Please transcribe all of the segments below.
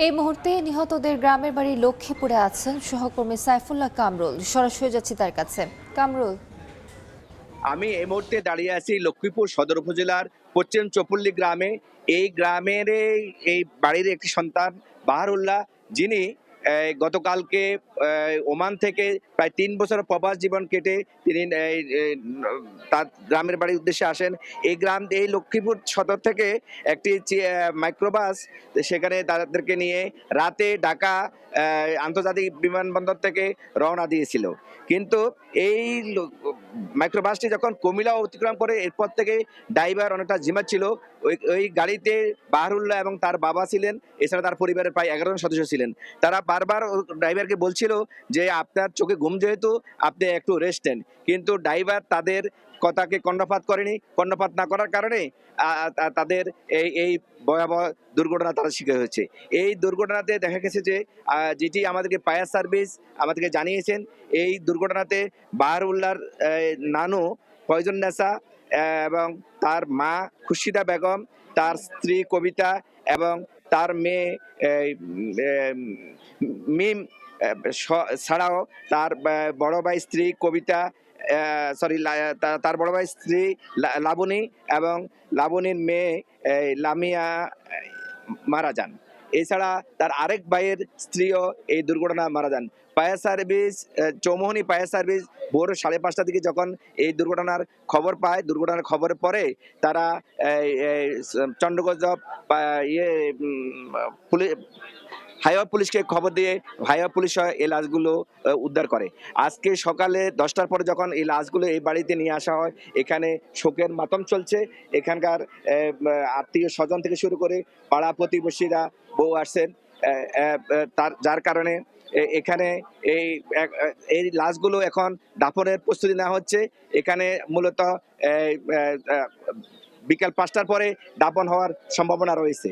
এই মুহূর্তে নিহতদের গ্রামের বাড়ি লক্ষ্মীপুরে আছেন সহকর্মী সাইফুল্লাহ কামরুল। সরাসরি যাচ্ছি তার কাছে। কামরুল, আমি এই মুহূর্তে দাঁড়িয়ে আছি লক্ষ্মীপুর সদর উপজেলার পশ্চিম চপুল্লি গ্রামে। এই গ্রামের এই বাড়ির একটি সন্তান বাহারুল্লাহ, যিনি গতকালকে ওমান থেকে প্রায় ৩ বছর প্রবাস জীবন কেটে তিনি তার গ্রামের বাড়ির উদ্দেশ্যে আসেন। এই লক্ষ্মীপুর সদর থেকে একটি মাইক্রোবাস সেখানে তাদেরকে নিয়ে রাতে ঢাকা আন্তর্জাতিক বিমানবন্দর থেকে রওনা দিয়েছিল। কিন্তু এই মাইক্রোবাসটি যখন কুমিল্লা অতিক্রম করে, এরপর থেকে ড্রাইভার অনেকটা ঝিমাচ্ছিল। ওই গাড়িতে বাহারুল্লাহ এবং তার বাবা ছিলেন, এছাড়া তার পরিবারের প্রায় 11 জন সদস্য ছিলেন। তারা বারবার ড্রাইভারকে বলছিল যে আপনার চোখে ঘুম যেহেতু আপনি একটু রেস্ট নেন, কিন্তু ড্রাইভার তাদের কথাকে কর্ণপাত করেনি। কর্ণপাত না করার কারণে তাদের এই ভয়াবহ দুর্ঘটনা তারা শিকার হয়েছে। এই দুর্ঘটনাতে দেখা গেছে যে যেটি আমাদেরকে ফায়ার সার্ভিস আমাদেরকে জানিয়েছেন, এই দুর্ঘটনাতে বাহারুল্লাহর নানু ফয়জুন নেসা এবং তার মা খুরশিদা বেগম, তার স্ত্রী কবিতা এবং তার মেয়ে মিম ছাড়াও তার বড় ভাই স্ত্রী কবিতা, সরি, তার বড় ভাই স্ত্রী লাবণী এবং লাবণীর মেয়ে লামিয়া মারা যান। এছাড়া তার আরেক ভাইয়ের স্ত্রীও এই দুর্ঘটনা মারা যান। Fire service, Chowmuhani fire service ভোর 5:30টার দিকে যখন এই দুর্ঘটনার খবর পায়, দুর্ঘটনার খবরের পরে তারা চন্ডগঞ্জ হাইওয়ে পুলিশকে খবর দিয়ে হাইওয়ে পুলিশ এই লাশগুলো উদ্ধার করে। আজকে সকালে 10টার পরে যখন এই লাশগুলো এই বাড়িতে নিয়ে আসা হয়, এখানে শোকের মাতম চলছে। এখানকার আত্মীয় স্বজন থেকে শুরু করে পাড়া প্রতিবেশীরা বউ আসছেন, যার কারণে এখানে এই লাশগুলো এখন দাফনের প্রস্তুতি নেওয়া হচ্ছে। এখানে মূলত বিকাল 5টার পরে দাফন হওয়ার সম্ভাবনা রয়েছে।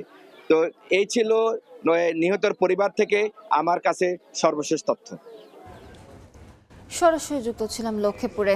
তো এই ছিল নিহতর পরিবার থেকে আমার কাছে সর্বশেষ তথ্য। সরাসরি যুক্ত ছিলাম লক্ষ্মীপুরে।